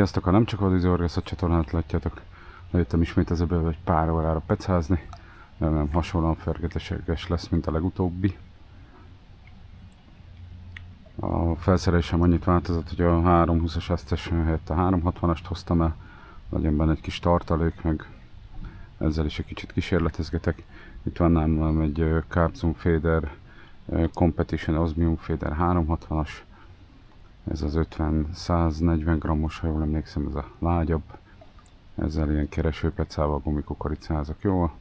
Sziasztok, ha nem csak a Horgászat csatornát látjátok, lejöttem ismét az öbölbe egy pár órára pecázni. Remélem hasonlóan fergeteséges lesz, mint a legutóbbi. A felszerelésem annyit változott, hogy a 320-as esztes helyett a 360-ast hoztam el. Legyen benne egy kis tartalék, meg ezzel is egy kicsit kísérletezgetek. Itt van nálam egy Carp Zoom Fader Competition Osmium Fader 360-as. Ez az 50-140 grammos, ha jól emlékszem, ez a lágyabb. Ezzel ilyen keresőpecával, gumikukoricázok jól.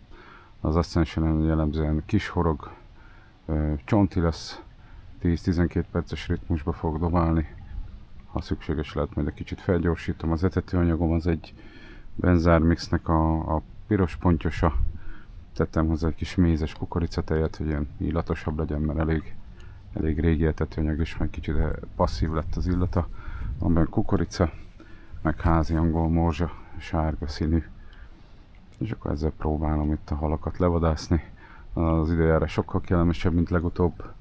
Az Ascension jellemzően kis horog, csonti lesz, 10-12 perces ritmusba fog dobálni. Ha szükséges lehet, majd egy kicsit felgyorsítom. Az etetőanyagom az egy Benzár Mixnek a piros pontyosa. Tettem hozzá egy kis mézes kukoricatejet, hogy ilyen illatosabb legyen, mert elég régi etetőanyag is, meg kicsit passzív lett az illata. Van benne kukorica, meg házi angol morzsa, sárga színű. És akkor ezzel próbálom itt a halakat levadászni. Az időjárás sokkal kellemesebb, mint legutóbb.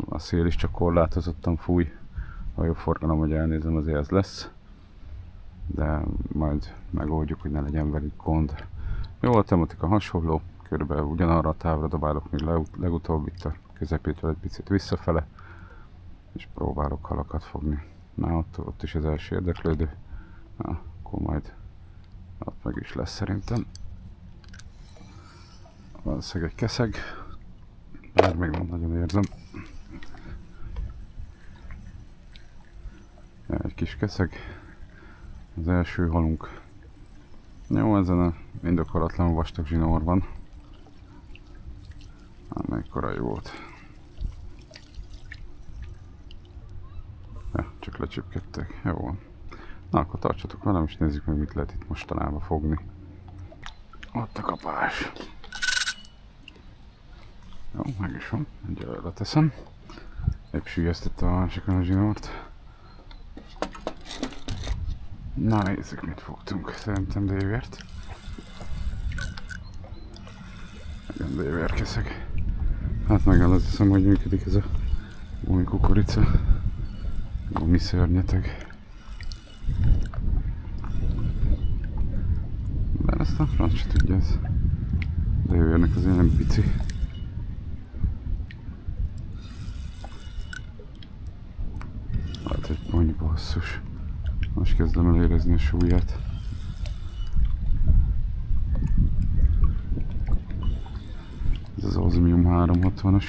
A szél is csak korlátozottan fúj. A jobb forgalom, hogy elnézem, azért ez lesz. De majd megoldjuk, hogy ne legyen velük gond. Jó, a tematika hasonló. Körülbelül ugyanarra a távra dobálok, mint legutóbb, itt a közepétől egy picit visszafele. És próbálok halakat fogni. Na, ott is az első érdeklődő. Na, akkor majd ott meg is lesz szerintem. Valószínűleg egy keszeg. Bár még nem nagyon érzem. Ja, egy kis keszeg. Az első halunk. Jó, ezen a indokolatlanul vastag zsinór van. Mekkora jó volt. Ja, csak lecsipkedtek. Jó van. Na, akkor tartsatok velem, és nézzük meg, mit lehet itt mostanában fogni. Ott a kapás. Jó, meg is van. Egyelőre leteszem. Épp sülyeztettem a másikon a zsinort. Na, nézzük, mit fogtunk. Szerintem dévért. Igen, dévérkeszeg. Hát megállapítom, hogy működik ez a gumikukorica. Gumi szörnyeteg. De ezt a franc se tudja, ez dévérnek azért nem pici. Hát egy pony basszus. Most kezdem el érezni a súlyát. Ez az Osmium 360-as.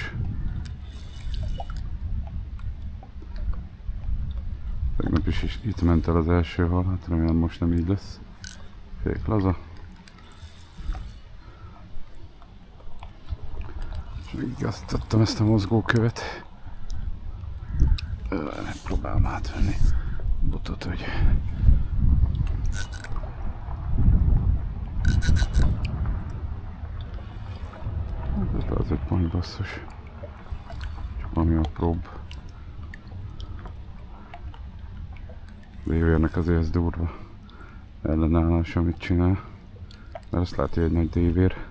Tegnap is itt ment el az első hal, hát remélem most nem így lesz. Fék laza. És megigazítottam ezt a mozgókövet. Megpróbálom átvenni botot, hogy ez az egy pont basszus. Csak valami apróbb. Dévérnek azért ez durva ellenállás, amit csinál. Mert azt látja egy nagy dévér.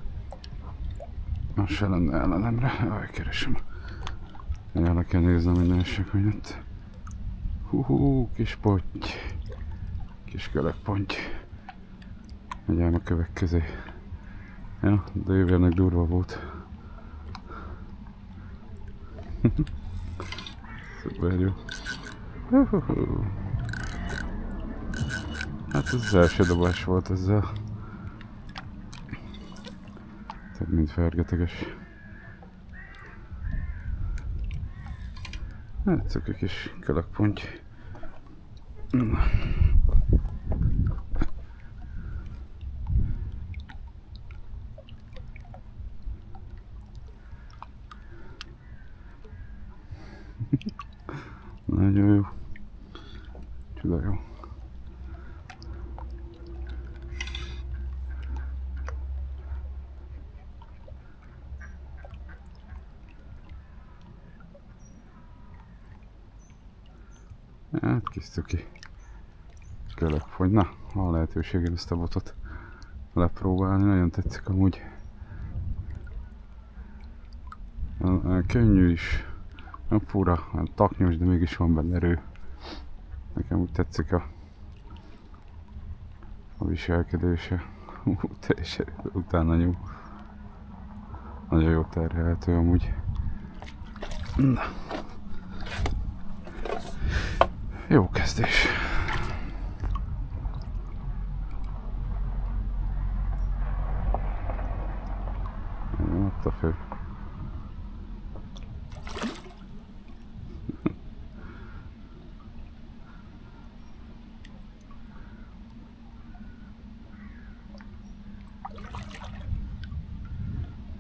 Az se lenne ellenemre. Keresem. El kell néznem minden eseményt. Kis ponty. Kis kerekponty. Megyem a kövek közé. Ja, de dévérnek durva volt. Szuper jó. Hát ez az első dobás volt ezzel. Több mint fergeteges. Hát csak egy kis kerekponty. Nagyon jó. Csuda jó. Hát kis cuki. Kerekponty. Na, van lehetőségem ezt a botot lepróbálni. Nagyon tetszik amúgy. Könnyű is. Nem fura, taknyos, de mégis van benne erő. Nekem úgy tetszik a a viselkedése. Teljesen utána nyúl. Nagyon jó terhelhető amúgy. Na. Jó kezdés. Ott a fő.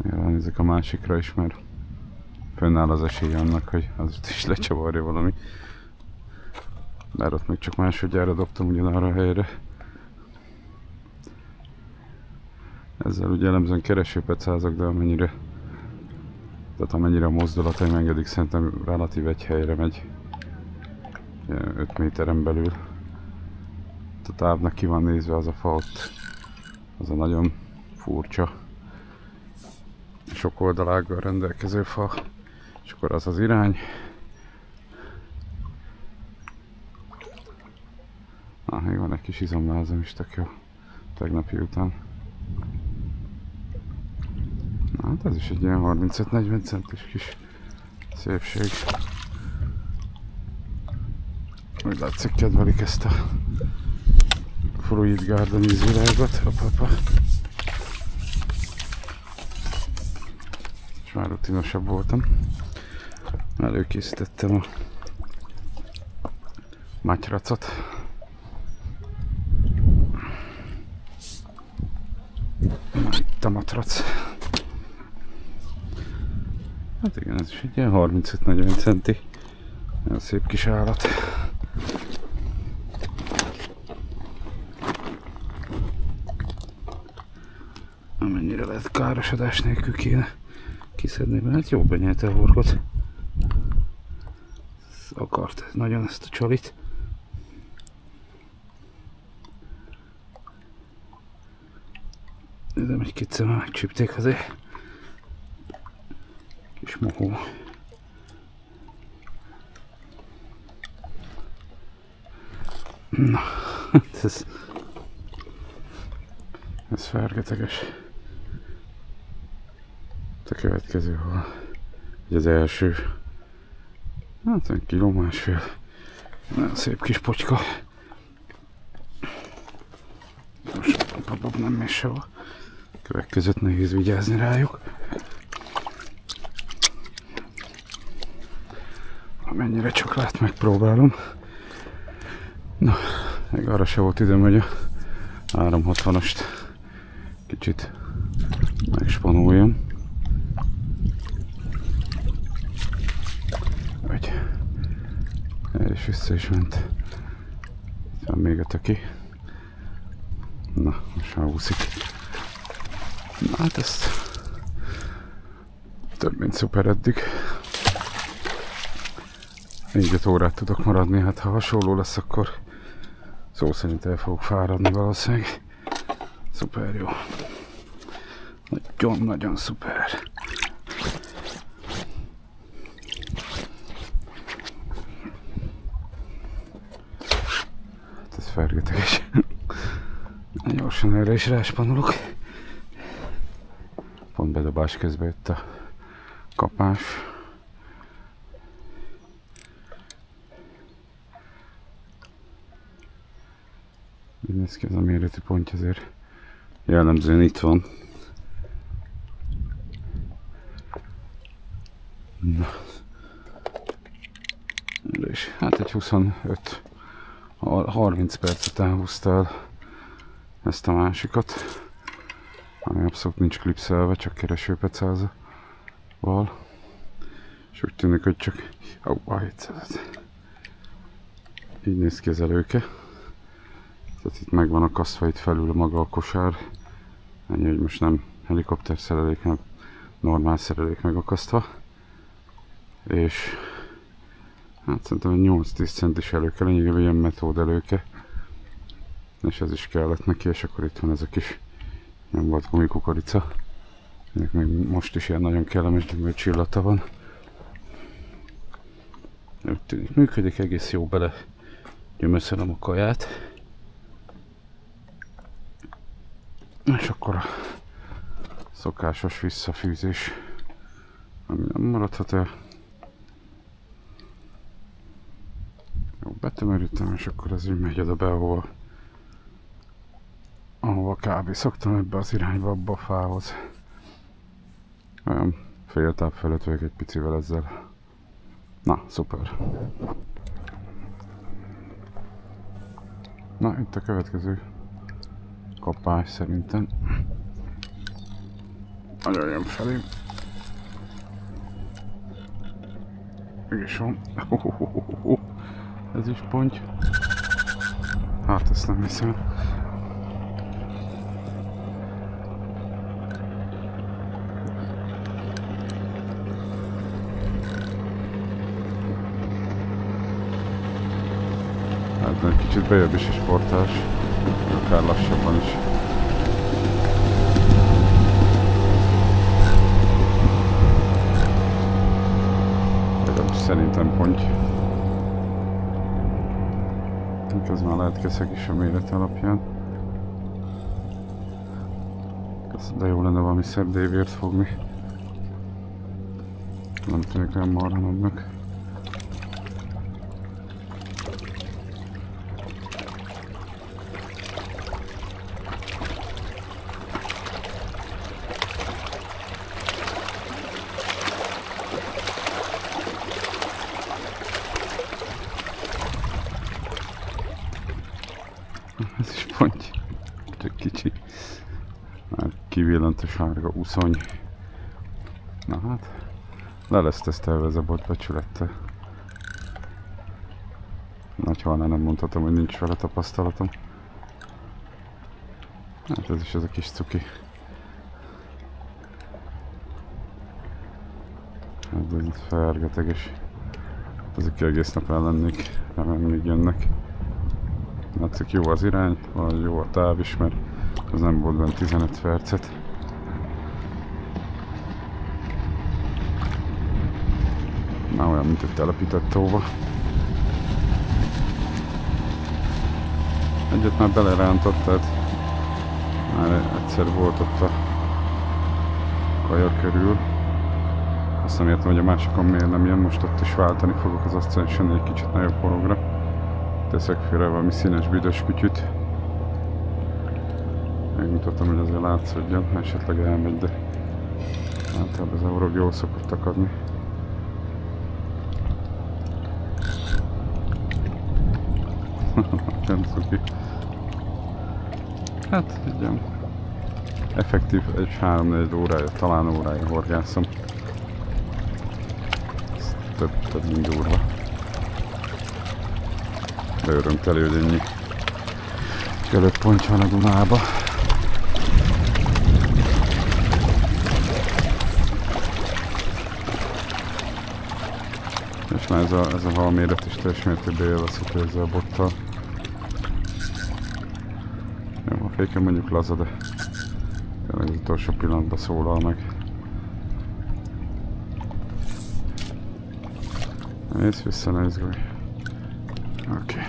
Ránézek a másikra is, mert fönnáll az esély annak, hogy az is lecsavarja valami. Bár ott még csak másodjára dobtam ugyanarra a helyre. Ezzel ugye jellemzően keresőpecázok, de amennyire a mozdulatai engedik, szerintem relatív egy helyre megy. 5 méteren belül. A távnak ki van nézve az a fa ott. Az a nagyon furcsa, sok oldalággal rendelkező fa. És akkor az az irány. Még van egy kis izomlázam is, tök jó. Tegnapi után. Na, hát ez is egy ilyen 35-40 centis kis szépség. Úgy látszik, kedvelik ezt a Fruit Garden ízvilágot. Hoppá. És már rutinosabb voltam. Előkészítettem a matyracot. Itt a matrac. Hát igen, ez is egy ilyen 35-40 centi. Nagyon szép kis állat. Amennyire lehet károsodás nélkül kéne kiszedni, mert hát jó benyelte a horgot. Akart nagyon ezt a csalit. De egy-kétszer már megcsípték azért. Kis mohó. Na, ez fergeteges. A következő hol? Az első. Hát egy kiló másfél. Nagyon szép kis pocska. Most nem mész sehol. Kövek között nehéz vigyázni rájuk. Amennyire csak lát, megpróbálom. Na, még arra se volt időm, hogy a 360-ast kicsit megspanuljam. Hogy el és vissza is ment. Itt van még a töki. Na, most már úszik. Na hát ezt több mint szuper eddig. 4-5 órát tudok maradni, hát ha hasonló lesz, akkor szó szerint el fogok fáradni valószínűleg. Szuper jó. Nagyon-nagyon szuper. Hát ez fergeteges. Gyorsan erre is ráspanolok. Pont bedobás közben jött a kapás. Így néz ki, ez a méretű pontja azért jellemzően itt van. Na. És hát egy 25-30 perc után húzta el ezt a másikat, ami abszolút nincs klipszelve, csak keresőpecázával. És úgy tűnik, hogy csak... Így néz ki az előke. Tehát itt meg van akasztva itt felül maga a kosár. Ennyi, hogy most nem helikopter szerelék, hanem normál szerelék megakasztva. És hát szerintem 8-10 centis előke, lényegében ilyen metód előke. És ez is kellett neki, és akkor itt van ez a kis nem volt gumikukorica. Ennek még most is ilyen nagyon kellemes gyümölcsillata van. Úgy tűnik, működik egész jó, bele gyömöszölöm a kaját. És akkor a szokásos visszafűzés, ami nem maradhat el. Jó, betömörítem, és akkor ez így megy oda be, ahova kb. Szoktam, ebbe az irányba, abba a fához. Olyan fél táp felett vagyok egy picivel ezzel. Na, szuper. Na, itt a következő kapás szerintem. Nagyon jön felém. Mégis van. Ez is ponty. Hát ezt nem hiszem. Hát egy kicsit bejebb is a sportás. Akár lassabban is. Szerintem ponty. Ez már lehet keszeg is a méret alapján. De jó lenne valami szebb dévért fogni. Nem tűnik olyan marha nagynak. Ez is ponty, csak kicsi. Már kivillant a sárga úszony. Na hát, le lesz tesztelve ez a bot becsülettel. Nagy halnál nem mondhatom, hogy nincs vele tapasztalatom. Hát ez is az a kis cuki. Hát ez itt fergeteges. Ezek egész nap ellennék, remélem még jönnek. Látszik jó az irány, vagy jó a táv is, mert az nem volt benne 15 percet. Már olyan, mint egy telepített tóba. Egyet már belerántott, tehát már egyszer volt ott a kaja körül. Azt nem értem, hogy a másikon miért nem jön, most ott is váltani fogok az Ascension egy kicsit nagyobb hologra. Teszek félre valami színes büdös kütyüt. Megmutatom, hogy azért látszódjon, esetleg elmegy, de általában az Eurog jól szokott akadni. Nem cuki. Hát egy ilyen effektív egy 3-4 órája, talán órája horgászom. Ez több mint durva. De örömteli, hogy ennyi előbb ponty van a Dunába. És már ez a hal méret is teljes mértékben élvezhető ezzel a bottal. Jó, a féken mondjuk laza, de tényleg az utolsó pillanatban szólal meg. Nézd vissza, ne izgulj. Oké.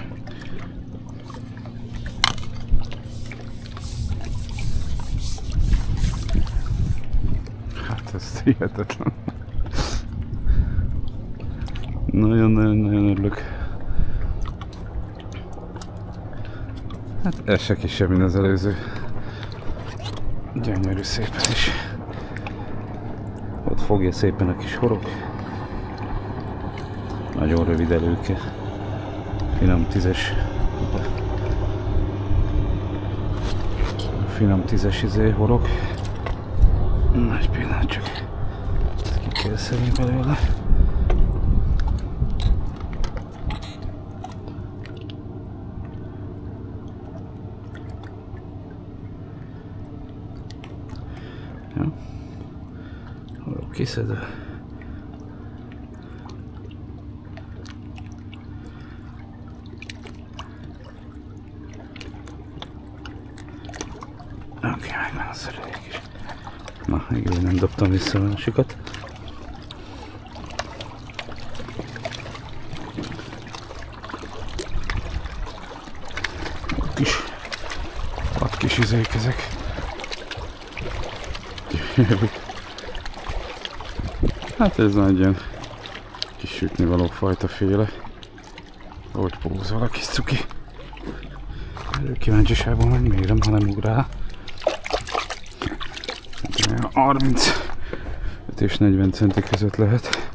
Hát ez hihetetlen. Nagyon-nagyon örülök. Hát ez se kisebb, mint az előző. Gyönyörű szép ez is. Ott fogja szépen a kis horog. Nagyon rövid előke. Finom tízes. Finom tízes horog. Nagy pillanat, csak ezt ki kell szedni belőle. Ja. Horog kiszedve. Oké, megvan a szerelék is. Na, igen, nem dobtam vissza a másikat. Kis izék ezek. Hát ez egy ilyen kis sütnivaló fajta féle. Hogy pózol a kis cuki. Kíváncsiságból megmérem, ha nem ugrál. 35 és 40 centi között lehet.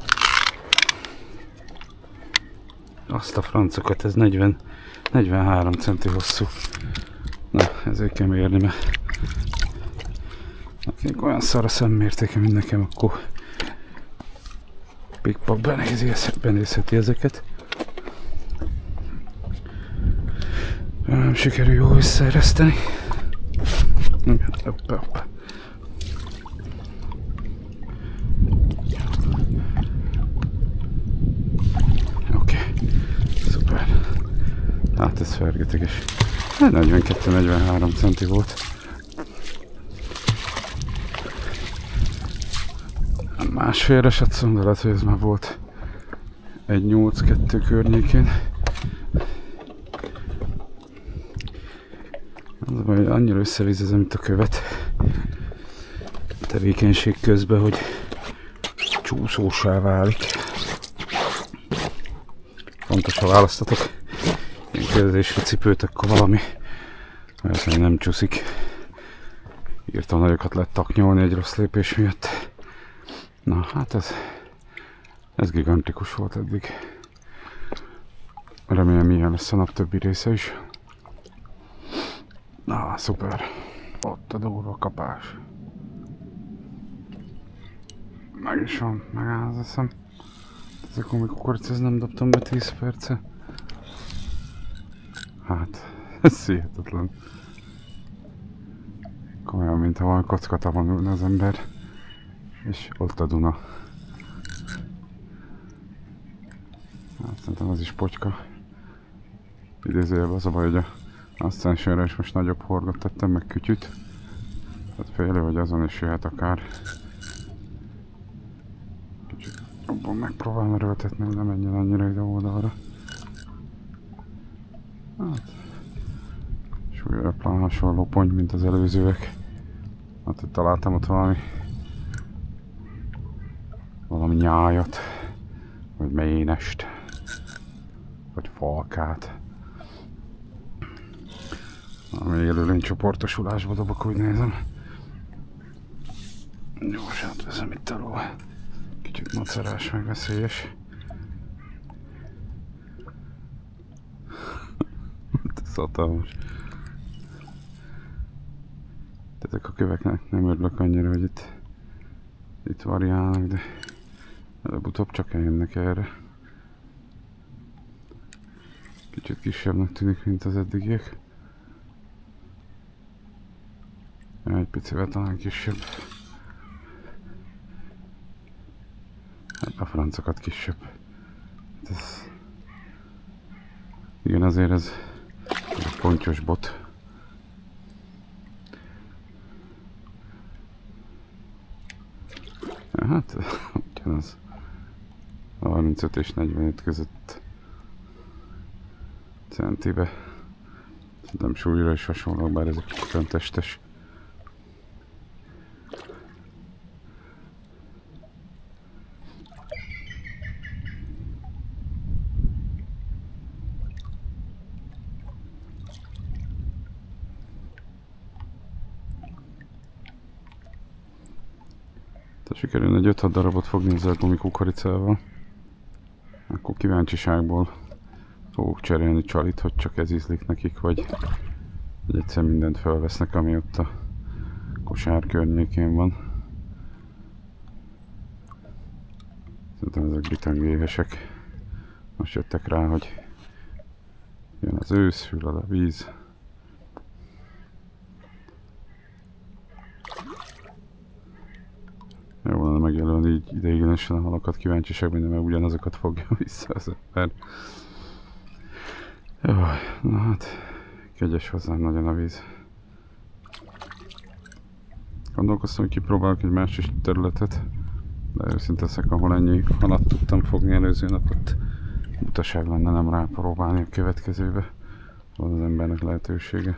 Azt a francokat, ez 43 centi hosszú. Na, ezért kell mérni, mert akinek olyan szar a szemmértéke, mint nekem, akkor pikpak benézheti ezeket. Nem sikerül jól visszaereszteni. Hoppá. Oké, szuper. Hát ez fergeteges. 42-43 centi volt. Másfélre satszom, de lehet, hogy ez már volt 1,82 környékén. Az a baj, hogy annyira összevizezem itt a követ a tevékenység közben, hogy csúszósá válik. Fontos, ha választatok ilyen kérdésre cipőt, akkor valami valószínűleg nem csúszik. Írtam nagyokat lehet taknyolni egy rossz lépés miatt. Na hát ez gigantikus volt eddig. Remélem ilyen lesz a nap többi része is. Na, szuper. Ott a durva kapás. Meg is van, megáll az eszem. Ez a kumikukorica, ez nem dobtam be 10 perce. Hát, ez hihetetlen. Komolyan, mintha valami kockatavon ülne az ember. És ott a Duna. Hát szerintem az is pocska. Idézőjelben az a baj, hogy a Ascensionre is most nagyobb horgot tettem, meg kütyüt. Tehát félő, hogy azon is jöhet akár. Kicsit jobban megpróbálom erőltetni, hogy ne menjen annyira ide oldalra. Hát, súlyra hasonló pont, mint az előzőek. Hát itt találtam ott valami nyájat, vagy ménest, vagy falkát. Ami élőlény csoportosulásba dobok, úgy nézem. Gyorsan átveszem itt alól. Kicsit macerás, meg veszélyes. Ez hatalmas. Ezek a köveknek nem örülök annyira, hogy itt variálnak, de előbb-utóbb csak eljönnek erre. Kicsit kisebbnek tűnik, mint az eddigiek. Egy picivel talán kisebb. Hát a francokat kisebb. Igen, azért ez egy pontyos bot. Hát, ugyanaz. 35 és 45 között centibe. Szerintem súlyra is hasonlók, bár ez egy kicsit olyan testes. Ha sikerül egy 5-6 darabot fogni ezzel a gumikukoricával, akkor kíváncsiságból fogok cserélni csalit, hogy csak ez ízlik nekik, vagy egyszer mindent felvesznek, ami ott a kosár környékén van. Szerintem ezek bitangéhesek. Most jöttek rá, hogy jön az ősz, fülad a víz. Jó volna megjelölni így ideiglenesen a halakat, kíváncsiság minden, mert ugyanazokat fogja vissza az ember. Jó, na hát, kegyes hozzám nagyon a víz. Gondolkoztam, hogy kipróbálok egy másik területet, de őszinte leszek, ahol ennyi halat tudtam fogni előző napot. Butaság lenne nem rápróbálni a következőbe. Van az embernek lehetősége.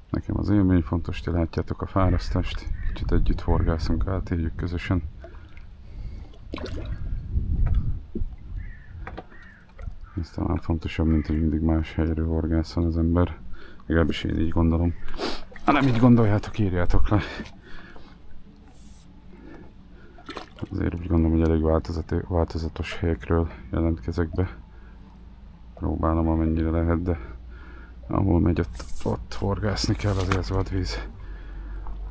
Nekem az élmény fontos, ti látjátok a fárasztást, kicsit együtt horgászunk, átéljük közösen. Ez talán fontosabb, mint hogy mindig más helyről horgászol az ember. Legalábbis én így gondolom. Ha nem így gondoljátok, írjátok le. Azért úgy gondolom, hogy elég változatos helyekről jelentkezek be. Próbálom, amennyire lehet, de ahol megy, ott horgászni kell, azért az vadvíz.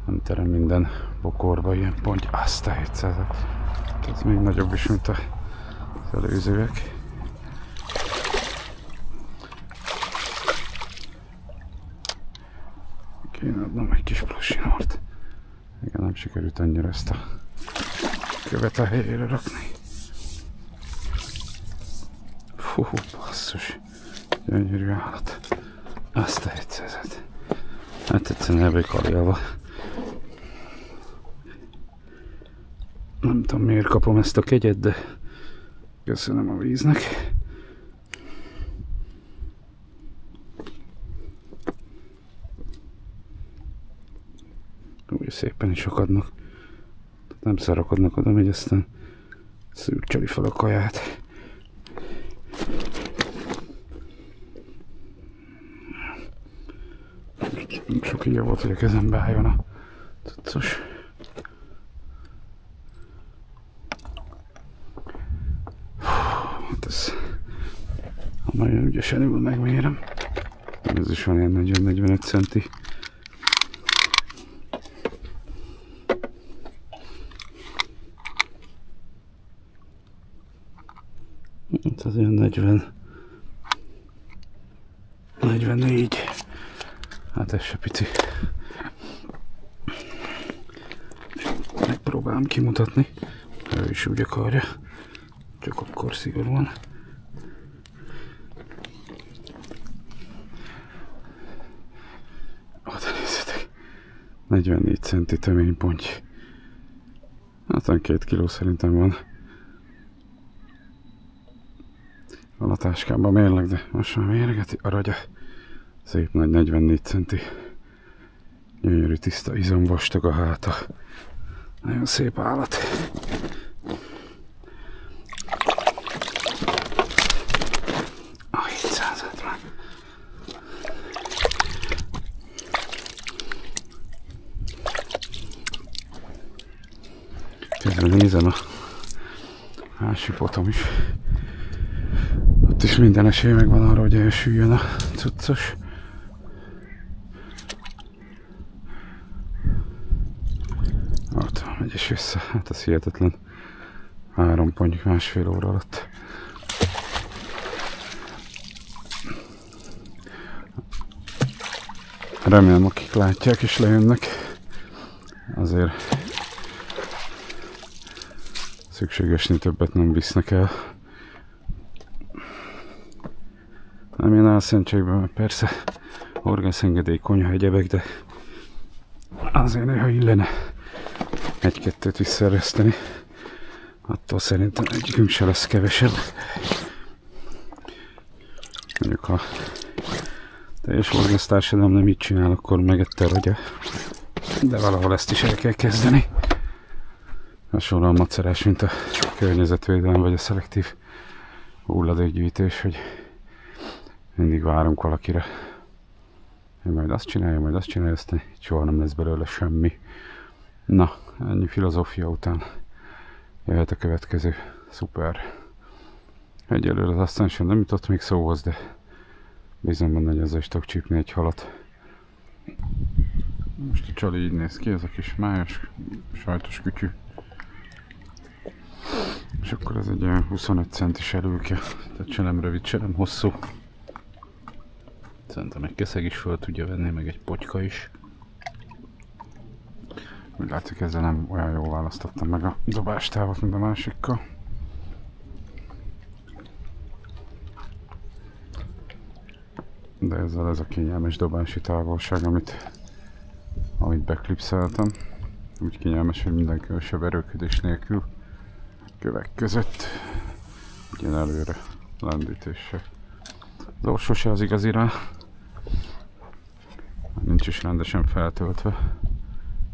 Nem terem minden bokorba ilyen ponty. Azt a 700. Ez még nagyobb is, mint az előzőek. Kéne adnom egy kis plusinort. Igen, nem sikerült annyira ezt a követ a helyére rakni. Fú, basszus. Gyönyörű állat. Azt a 700-et. Hát egyszerűen el vagy karjálva. Nem tudom, miért kapom ezt a kegyet, de köszönöm a víznek. Úgy szépen is akadnak. Nem szarakodnak oda, hogy aztán szürcseli fel a kaját. Sok ilyen volt, hogy a kezembe álljon a cuccos. Hát ez... Ha nagyon ügyesen ül, megmérem. Ez is van ilyen 40-45 centi. Hát az ilyen 44. Hát ez se pici. Megpróbálom kimutatni. Ő is úgy akarja. Csak akkor szigorúan. Oda nézzetek. 44 centi tömény ponty. Hát 2 kiló szerintem van. Van a táskámban mérleg, de most már mérgeti a ragya. Szép nagy 44 centi. Gyönyörű tiszta izomvastag a háta. Nagyon szép állat. A 700-at már. Közben nézem a másik potom is. Ott is minden esély megvan arra, hogy elsüljön a cuccos. Ott megy is vissza, hát ez hihetetlen. 3 ponty 1,5 óra alatt. Remélem, akik látják és lejönnek, azért szükségesnél többet nem visznek el. Nem ilyen álszentségben, mert persze horgászengedély, konyha, egyebek, de azért néha illene egy-kettőt visszaereszteni. Attól szerintem egyikünk se lesz kevesebb. Mondjuk, ha teljes horgásztársadalom nem így csinál, akkor megette a ragya. De valahol ezt is el kell kezdeni. Hasonlóan macerás, mint a környezetvédelem vagy a szelektív hulladékgyűjtés, hogy mindig várunk valakire, hogy majd azt csinálja, aztán soha nem lesz belőle semmi. Na, ennyi filozófia után jöhet a következő. Szuper. Egyelőre az aztán sem nem jutott még szóhoz, de bízom benne, hogy ezzel is tudok csípni egy halat. Most a csali így néz ki, ez a kis májas, sajtos kütyű. És akkor ez egy olyan 25 centis erőke, tehát se nem rövid, se nem hosszú. Szerintem egy keszeg is föl tudja venni, meg egy potyka is. Úgy látszik, ezzel nem olyan jól választottam meg a dobástávot, mint a másikkal. De ezzel ez a kényelmes dobási távolság, amit beklipszeltem. Úgy kényelmes, hogy minden különösebb erőködés nélkül kövek között ugyan előre lendítéssel. Az orsó se az igazi rá. Nincs is rendesen feltöltve.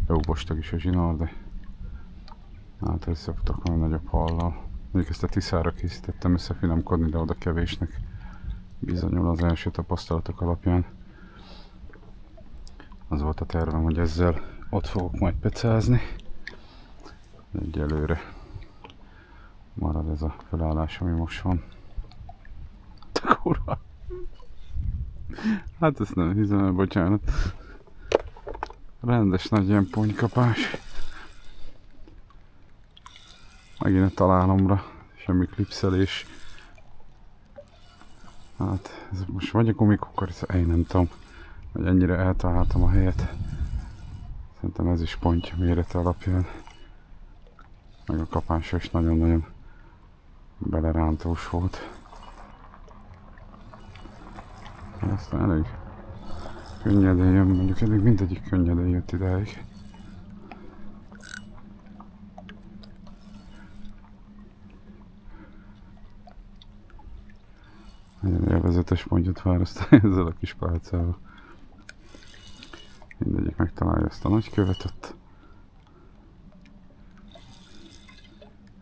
Jó bostag is a zsinór, de hát összefutok valami nagyobb hallal. Mondjuk ezt a tiszára készítettem összefinomkodni, de oda kevésnek bizonyul az első tapasztalatok alapján. Az volt a tervem, hogy ezzel ott fogok majd pecázni. Egyelőre marad ez a felállás, ami most van. Kurva! Hát ezt nem hiszem el, bocsánat. Rendes nagy ilyen ponykapás. Megint a találomra, semmi klipszelés. Hát ez most vagy a gumikukorica, én nem tudom, hogy ennyire eltaláltam a helyet. Szerintem ez is pontja mérete alapján. Meg a kapása is nagyon-nagyon belerántós volt. Aztán elég könnyedén jön, mondjuk eddig mindegyik könnyedén jött idáig. Nagyon élvezetes pontyot választani ezzel a kis pálcával. Mindegyik megtalálja ezt a nagy követ ott.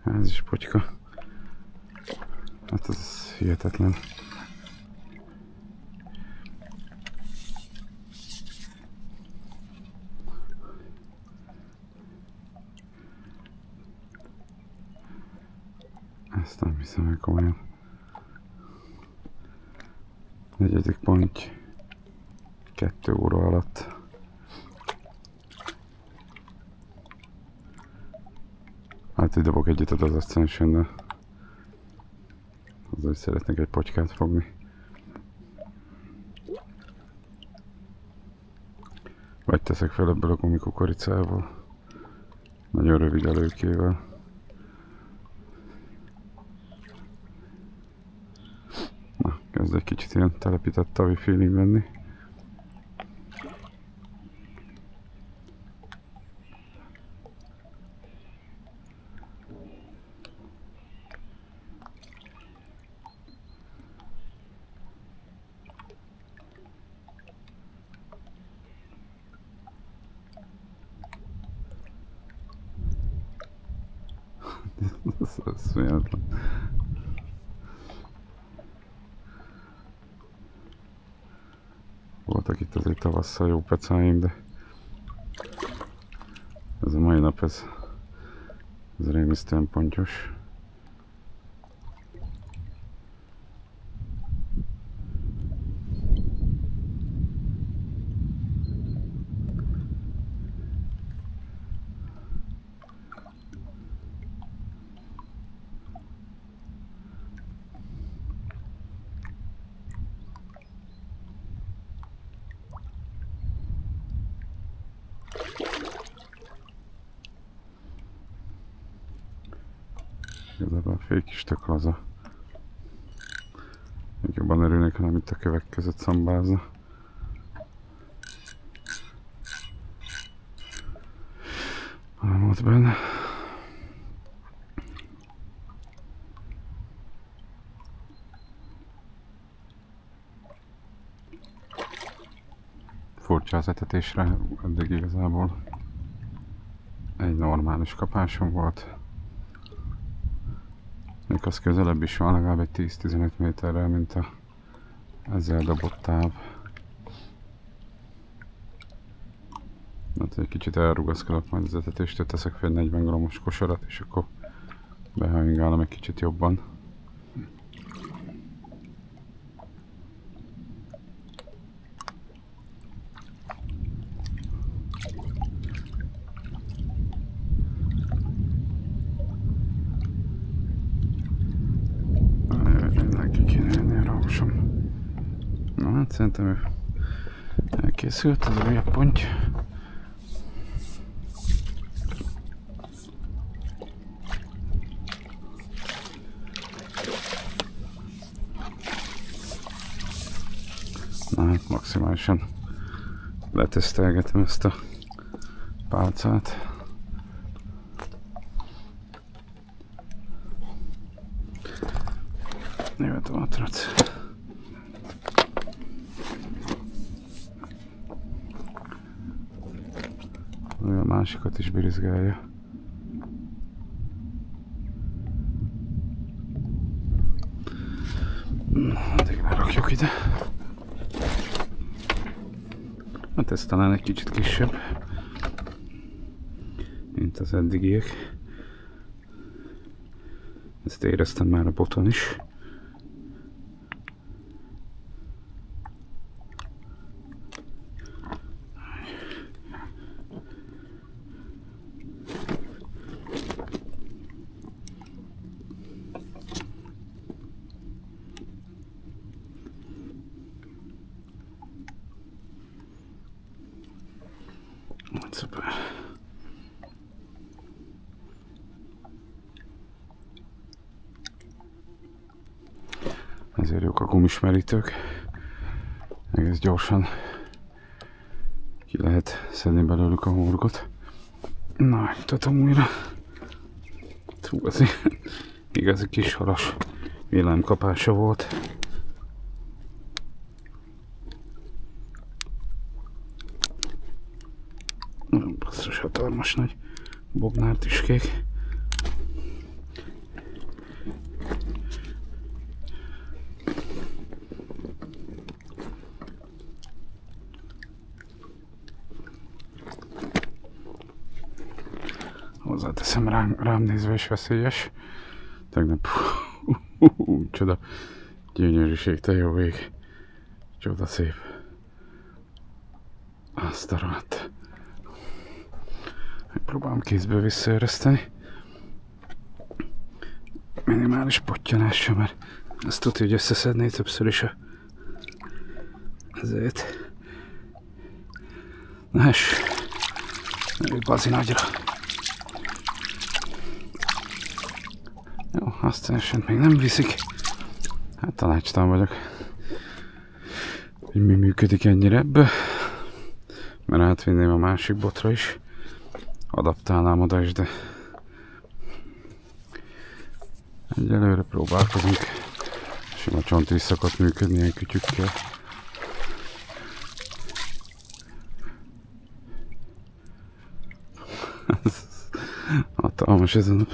Ez is potyka. Hát ez hihetetlen. Ezt nem hiszem el komolyan. Negyedik ponty 2 óra alatt. Hát így dobok egyet az Ascensionnel. Azzal, hogy szeretnék egy potykát fogni. Vagy teszek fel ebből a gumikukoricából. Nagyon rövid előkével. Na, kezd egy kicsit ilyen telepített tavi feeling venni. Ez méletlen. Voltak itt azért tavasszal jó pecáim, de ez a mai nap ez rémisztően pontyos. Igazából a fék is tök laza. Még jobban örülnék, hanem itt a kövek között szambázna. Nem ott benne. Furcsa az etetésre, eddig igazából egy normális kapásom volt. Még az közelebb is van, legalább egy 10-15 méterrel, mint a ezzel dobott táv. Hát egy kicsit elrugaszkodok majd az etetéstől, teszek fel egy 40 g-os kosarat, és akkor behajingálom egy kicsit jobban. Na hát szerintem ő elkészült, ez a újabb ponty. Na hát maximálisan letesztelgetem ezt a pálcát. Jöhet a matrac. a másikat is birizgálja. Addig lerakjuk ide. Hát ez talán egy kicsit kisebb, mint az eddigiek. Ezt éreztem már a boton is. Szuper. Ezért jók a gumismerítők. Egész gyorsan ki lehet szedni belőlük a horgot. Na, megmutatom újra. Hú, ez igazi kis halas villámkapása volt. Basszus, hatalmas nagy bobnártüskék. Hozzáteszem, rám nézve is veszélyes. Tegnap csoda gyönyörűség, te jó ég. Csoda szép. Azt a rohadt. Próbálom kézből visszaereszteni. Minimális pottyanással, mert azt tudja, hogy összeszedné többször is a ezért. Nes, elég bazi nagyra. Jó, azt teljesen még nem viszik. Hát tanácstalan vagyok, hogy mi működik ennyire ebbe. Mert átvinném a másik botra is. Adaptálnám oda is, de egyelőre próbálkozunk. Sima csont is szokott működni ilyen kütyükkel. Hatalmas ez a nap.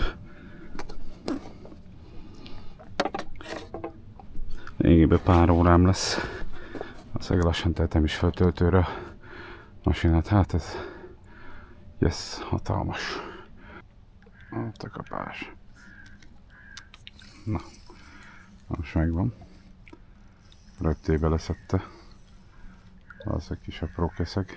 Lényegében pár órám lesz. Aztán lassan tettem is fel töltőre a masinát. Hát ez yes, hatalmas. Ott a kapás. Na, most megvan. Röptébe leszette. Az egy kis apró keszeg.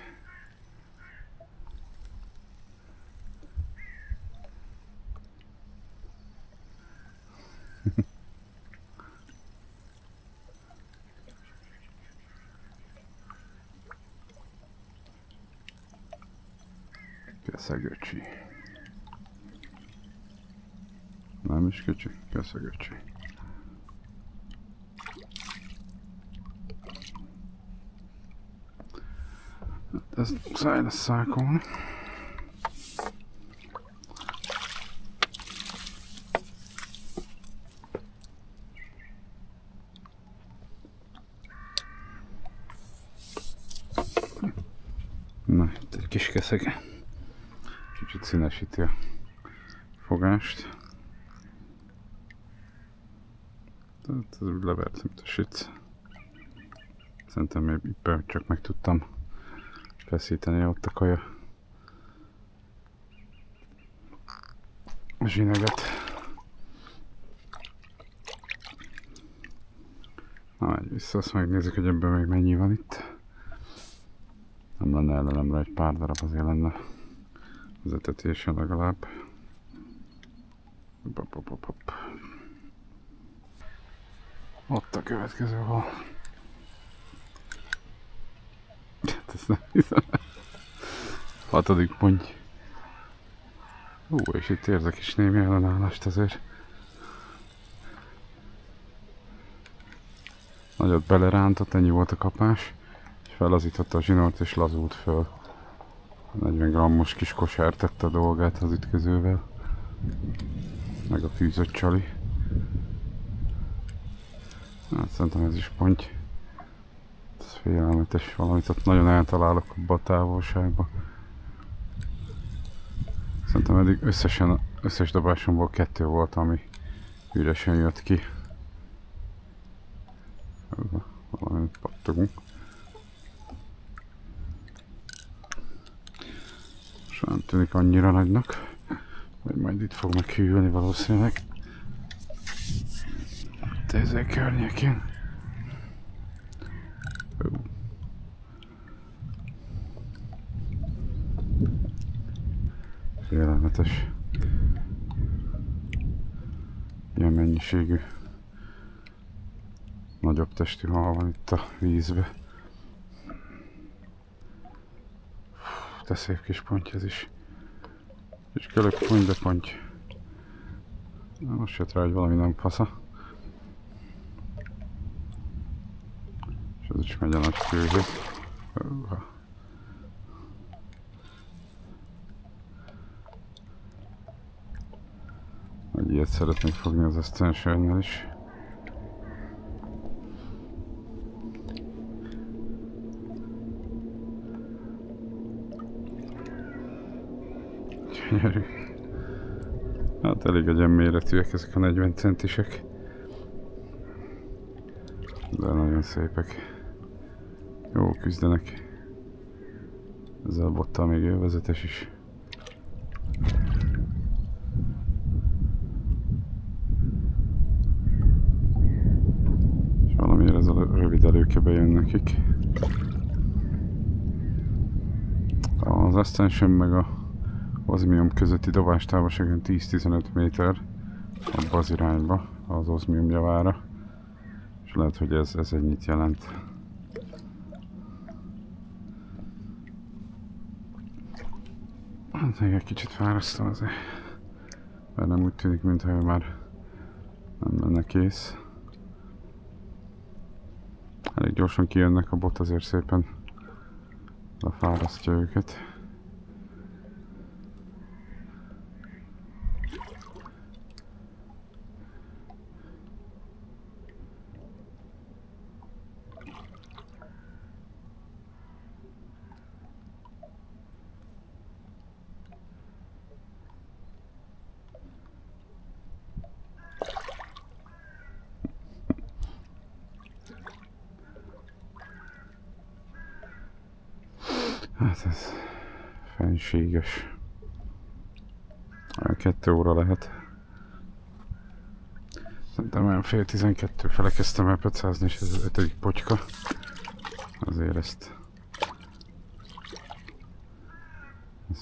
Keszegöcsi. Nem is kicsi, keszegöcsi. Ezt muszáj lesz szákolni. Na, itt egy kis keszeg. Kicsit színesíti a fogást. Tehát ez úgy levert, mint a süt. Szerintem még éppen csak meg tudtam feszíteni ott a kaja zsineget. Na, megy vissza, azt megnézzük, hogy ebben még mennyi van itt. Nem lenne ellenemre egy pár darab, azért lenne az etetése legalább. Ott a következő hol. Ezt nem hiszem. 6. ponty. És itt érzek is némi ellenállást azért. Nagyot belerántott, ennyi volt a kapás. És felazította a zsinort és lazult föl. 40 grammos kis kosár tette a dolgát az ütközővel. Meg a fűzött csali. Hát szerintem ez is ponty. Ez félelmetes, valamit ott nagyon eltalálok abba a távolságba. Szerintem eddig összes dobásomból 2 volt, ami üresen jött ki. Valamint pattogunk. És nem tűnik annyira nagynak, hogy majd itt fog meghűlni valószínűleg. Ezzel környékén. Félelmetes. Ilyen mennyiségű nagyobb testű hal van itt a vízbe. De szép kis ponty ez is. És kölök ponty, de ponty. Most jött rá, hogy valami nem fasza. És ez is megy a nagy kőhöz. Egy ilyet szeretnék fogni az Ascensionnel is. Gyönyörű. Hát elég egyenméretűek ezek a 40 centisek. De nagyon szépek. Jó küzdenek. Ezzel a bottal még élvezetes is. És valamiért ez a rövid előke bejön nekik. Az Ascension meg a Osmium közötti dobástávolság 10-15 méter abba az irányba, az Osmium javára. És lehet, hogy ez ennyit jelent. Hát még egy kicsit fárasztom azért, mert nem úgy tűnik, mintha ő már nem lenne kész. Elég gyorsan kijönnek, a bot azért szépen lefárasztja őket. Hát ez fenséges. 2 óra lehet. Szerintem olyan fél 12 fele kezdtem el pöcázni, és ez az 5. pocska. Azért ezt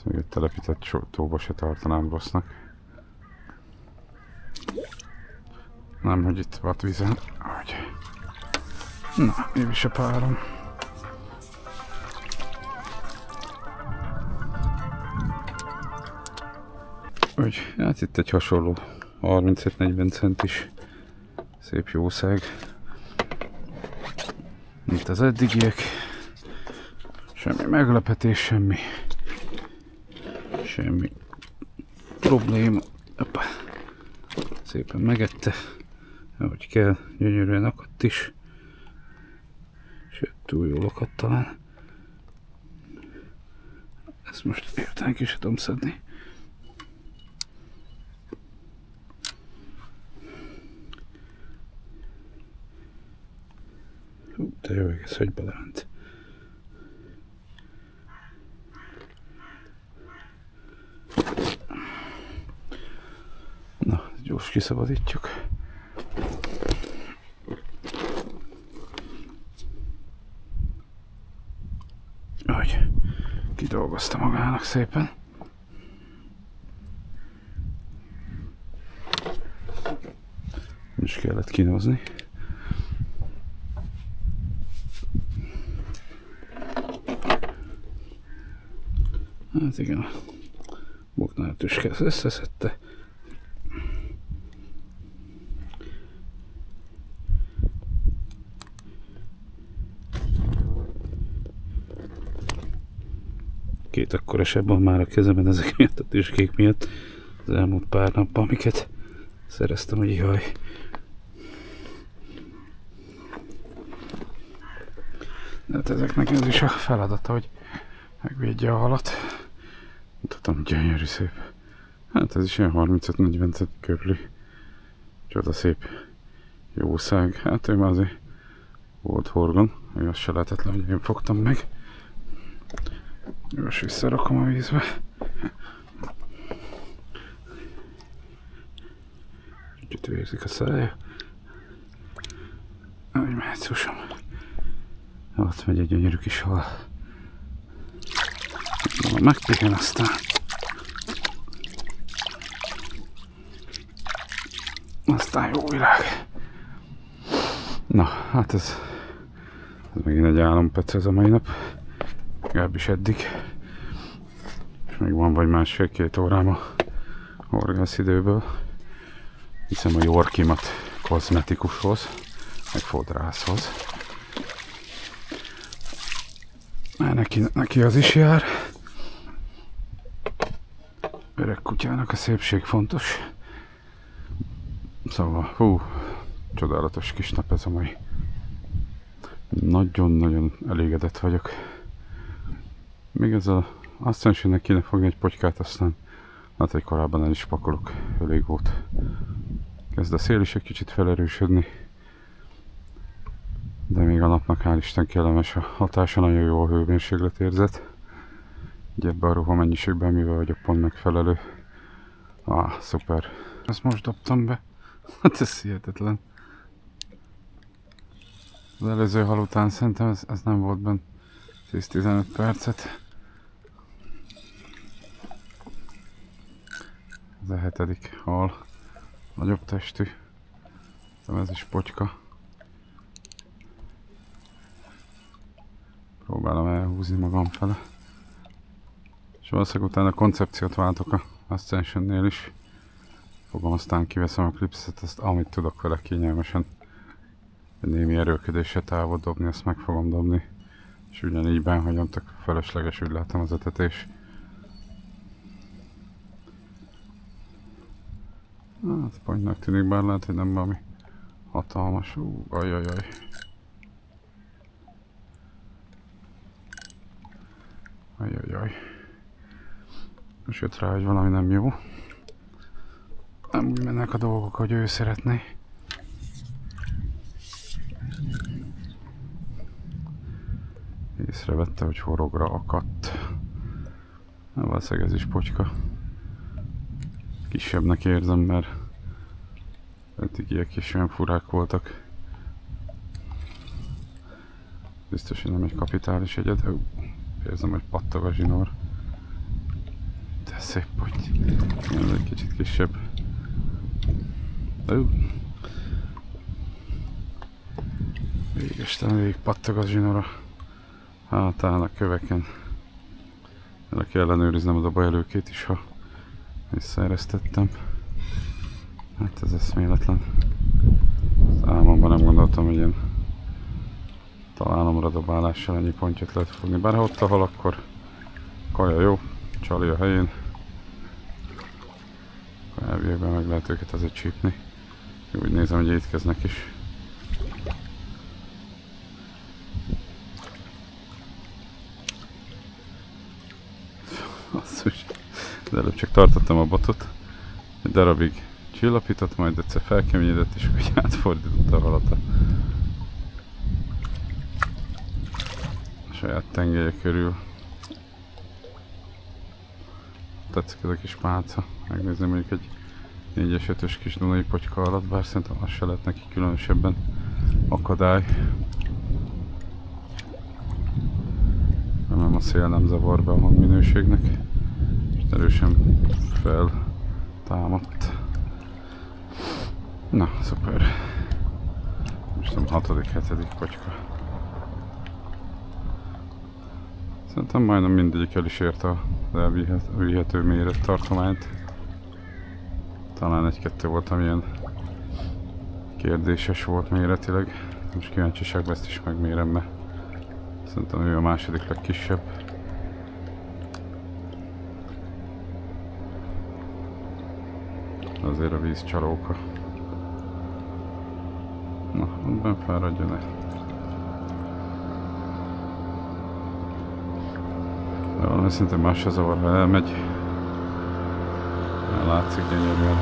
még egy telepített tóba se tartanám rossznak. Nem, hogy itt vadvízen. Na, mégis a párom. Úgy, hát itt egy hasonló 35-40 centis szép jószág, mint az eddigiek. Semmi meglepetés, semmi probléma. Hoppá. Szépen megette, ahogy kell, gyönyörűen akadt is. Sőt, túl jól akadt talán. Ezt most értelem ki se tudom szedni. De jó, ez hogy belement. Na, gyors kiszabadítjuk. Ahogy kidolgozta magának szépen. Most kellett kínozni. Hát igen, a boknál tüske ezt összeszedte. Két akkora seb van már a kezemben ezek miatt, a tüskék miatt. Az elmúlt pár napban, amiket szereztem, hogy jaj. De hát ezeknek ez is a feladata, hogy megvédje a halat. Mutatom, gyönyörű szép Hát ez is ilyen 35-40 cent körüli. Csoda szép jószág. Hát ő már azért volt horgon, hogy az se lehetetlen, hogy én fogtam meg. Most visszarakom a vízbe. Kicsit vérzik a szája. Ahogy mehetsz, húsom. Ott megy egy gyönyörű kis hal. Megpihen aztán. Aztán jó világ. Na, hát ez megint egy álompec ez a mai nap. Legalábbis eddig. És még van vagy másfél-két órám a horgász időből. Hiszem a Yorkimat kozmetikushoz, meg fodrászhoz. Mert neki az is jár. Öreg kutyának a szépség fontos. Szóval, hú, csodálatos kis nap ez a mai. Nagyon-nagyon elégedett vagyok. Még ezzel azt hiszem, hogy kéne fogni egy potykát, aztán hát, hogy korábban el is pakolok. Elég volt. Kezd a szél is egy kicsit felerősödni. De még a napnak hál' Isten kellemes a hatása, nagyon jó a hőmérsékletérzet. Ugye ebben a ruha mennyiségben, mivel vagyok pont megfelelő. Szuper. Ezt most dobtam be. Hát ez hihetetlen. Az előző hal után szerintem ez nem volt benne 10-15 percet. Ez a 7. hal. Nagyobb testű. Ez is potyka. Próbálom elhúzni magam fele. És valószínűleg utána koncepciót váltok a Ascensionnél is. Fogom, aztán kiveszem a klipszet, azt amit tudok vele kényelmesen némi erőködéssel távol dobni, azt meg fogom dobni. És ugyanígy benhagyom, tök felesleges, úgy látom az etetés. Hát pontnak tűnik, bár lehet, hogy nem valami hatalmas. Ajajaj. Ajajaj. Most jött rá, hogy valami nem jó. Nem úgy mennek a dolgok, hogy ő szeretné. Észrevette, hogy horogra akadt. Valószínűleg ez is potyka. Kisebbnek érzem, mert eddig ilyek is olyan furák voltak. Biztos, hogy nem egy kapitális egyed. Érzem, hogy pattog a zsinór. De szép potty. Ez egy kicsit kisebb. Végesen végig pattog a zsinór a hátán, a köveken. El kell ellenőriznem a dobajelőkét is, ha visszaeresztettem. Hát ez eszméletlen. Az álmomban nem gondoltam, hogy ilyen találomra dobálással ennyi pontyot lehet fogni. Bár ha ott a hal, akkor kaja jó, csali a helyén. Akkor elviekben meg lehet őket azért csípni. Úgy nézem, hogy étkeznek is. Asszus. De előbb csak tartottam a botot. Egy darabig csillapított, majd egyszer felkeményedett, és úgy átfordította a halat a saját tengelye körül. Tetszik ez a kis pálca. Megnézni mondjuk egy 4-es 5-ös kis dunai potyka alatt, bár szerintem az se lett neki különösebben akadály. Remélem a szél nem zavar be a hangminőségnek. És erősen feltámadt. Na, szuper. Most a 6.-7. potyka. Szerintem majdnem mindegyik el is érte az elvihető méret tartományt. Talán egy-kettő volt, amilyen kérdéses volt méretileg. Most kíváncsiságban ezt is megmérem, mert szerintem ő a második legkisebb. Azért a víz csalóka. Na, ott benn fáradjon el. De valami szintén más se zavar, ha elmegy. Látszik gyönyörűen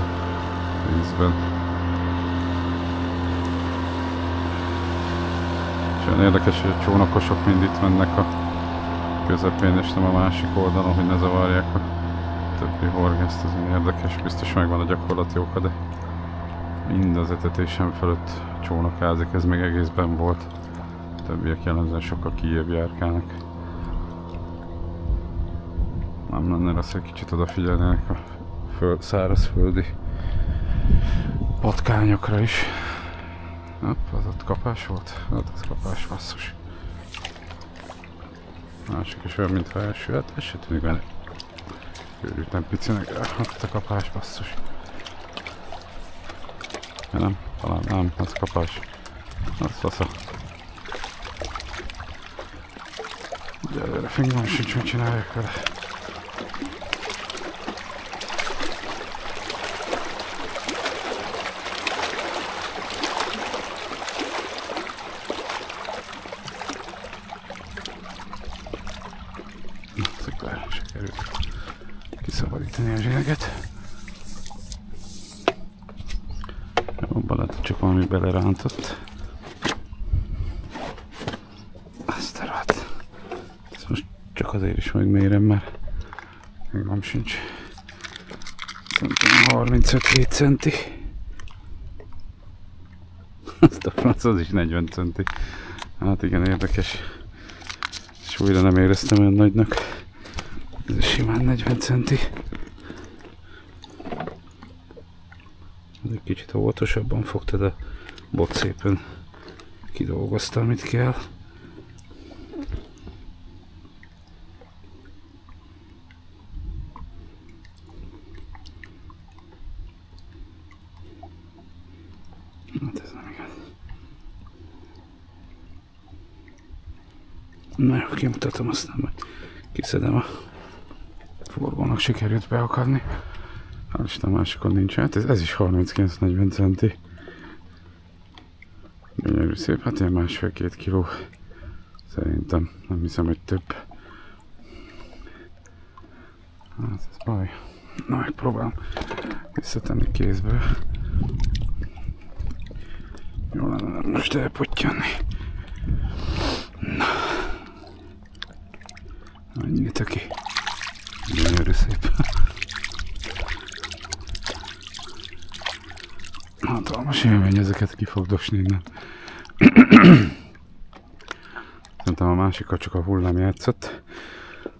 vízben. És olyan érdekes, hogy a csónakosok mind itt mennek a közepén, és nem a másik oldalon, hogy ne zavarják a többi horgászt. Ez érdekes, biztos megvan a gyakorlati oka, de mind az etetésem fölött csónakázik, ez még egészben volt. A többiek jellemzően sokkal kijjebb járkálnak. Nem lenne rossz, egy kicsit odafigyelnének a szárazföldi patkányokra is. Hopp, az ott kapás volt? Az kapás, basszus. Másik is olyan, mintha első, hát ez se tűnik benne. Őrültem picinek, ott a kapás, basszus. Ja, nem, talán nem, az kapás. Az fasza. De előre fingom sincs, mit csináljak vele. Szépen sikerült kiszabadítani a zsíneget. Abban lehet, csak valami belerántott. Azt a rát. Ezt most csak azért is megmérem, mert megvan sincs. Szerintem 35-7 centi. Azt a franc, az is 40 centi. Hát igen, érdekes. És újra nem éreztem olyan nagynak. Ez simán 40 centi. Egy kicsit óvatosabban fogtad a bot, szépen kidolgozta, amit kell. Hát ez nem igaz. Na jó, kimutatom, aztán majd kiszedem a forgónak, sikerült beakadni. Hál' Isten, másikon nincs. Hát ez is 39-40 centi. Gyönyörű szép, hát ilyen 1,5-2 kiló. Szerintem, nem hiszem, hogy több. Hát ez baj. Na, megpróbálom visszatenni kézből. Jó lenne most elpottyanni. Na. Menjétek ki. Gyönyörű szép. Hatalmas élmény ezeket kifogdosni innen. Szerintem a másikat csak a hullám játszott.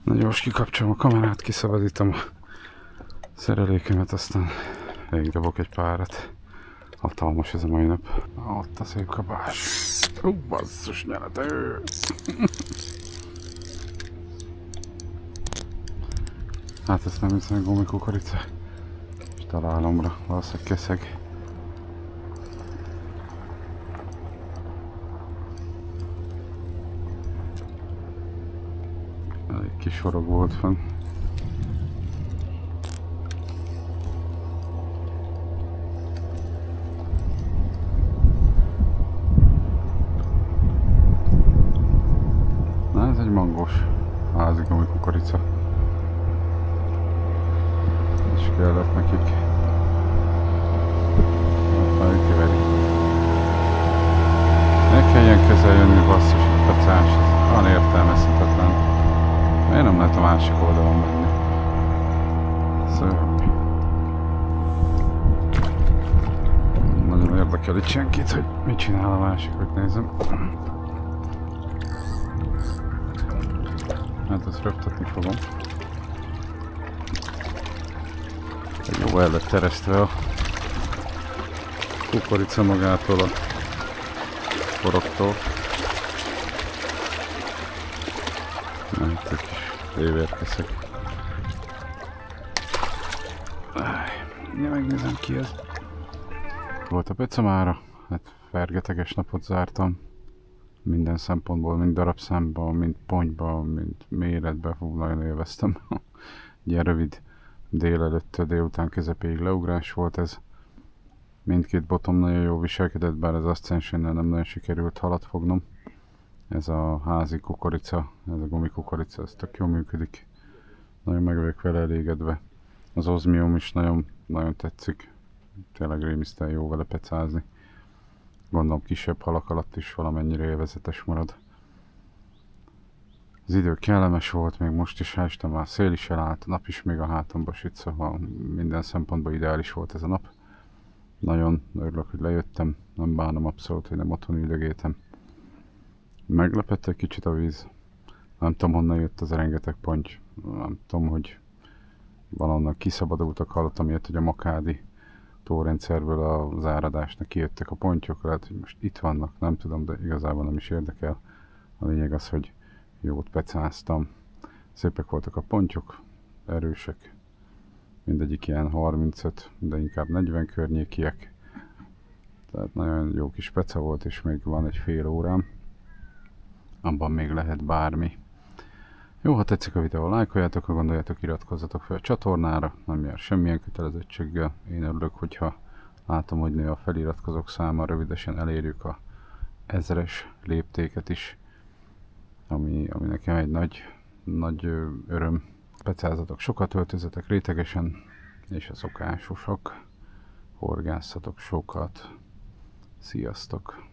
Na gyors, kikapcsolom a kamerát, kiszabadítom a szerelékemet, aztán végigdobok egy párat. Hatalmas ez a mai nap. Ott a szép kapás. Basszus nyerető! Hát ezt nem hiszem, hogy gumikukorica. És találomra, valószínűleg keszeg. Elég kis sorog volt fenn. Na, ez egy mangós házi gumikukorica. És kellett nekik. Már kiveri. Ne kelljen közel jönni, basszus, egy kacás. Van értelmezhetetlen. Miért nem lehet a másik oldalon menni? Szörnyű. Nagyon érdekel itt senkit, hogy mit csinál a másik, hogy nézem. Hát ezt röptetni fogom. Jó, el lett teresztve a kukorica magától, a forogtól. Na, itt egy kis lévérkeszek. Ja, megnézem ki ez. Volt a pecamára, hát fergeteges napot zártam. Minden szempontból, mind darabszámban, mind pontban, mind méretben, nagyon élveztem. Ilyen rövid délelőttől délután közepéig leugrás volt ez. Mindkét botom nagyon jó viselkedett, bár az Ascensionnel nem nagyon sikerült halat fognom. Ez a házi kukorica, ez a gumikukorica, ez tök jól működik. Nagyon meg vagyok vele elégedve. Az ozmium is nagyon, nagyon tetszik. Tényleg rémisztően jó vele pecázni. Gondolom kisebb halak alatt is valamennyire élvezetes marad. Az idő kellemes volt, még most is, hál' Isten, már szél is elállt, a nap is még a hátamba süt, szóval minden szempontból ideális volt ez a nap. Nagyon örülök, hogy lejöttem, nem bánom abszolút, hogy nem otthon üldögéltem. Meglepett egy kicsit a víz. Nem tudom, honnan jött az a rengeteg ponty. Nem tudom, hogy valahonnan kiszabadultak, hallottam ilyet, hogy a Makádi tórendszerből az áradásnak kijöttek a pontyok, lehet, hogy most itt vannak, nem tudom, de igazából nem is érdekel. A lényeg az, hogy jót pecáztam. Szépek voltak a pontyok, erősek. Mindegyik ilyen 35, de inkább 40 környékiek. Tehát nagyon jó kis peca volt, és még van egy fél órám. Abban még lehet bármi. Jó, ha tetszik a videó, lájkoljátok, ha gondoljátok, iratkozzatok fel a csatornára, nem jár semmilyen kötelezettséggel. Én örülök, hogyha látom, hogy nő a feliratkozók száma, rövidesen elérjük a 1000-es léptéket is, ami nekem egy nagy öröm. Pecázatok sokat, öltözetek rétegesen, és a szokásosak. Horgászatok sokat. Sziasztok!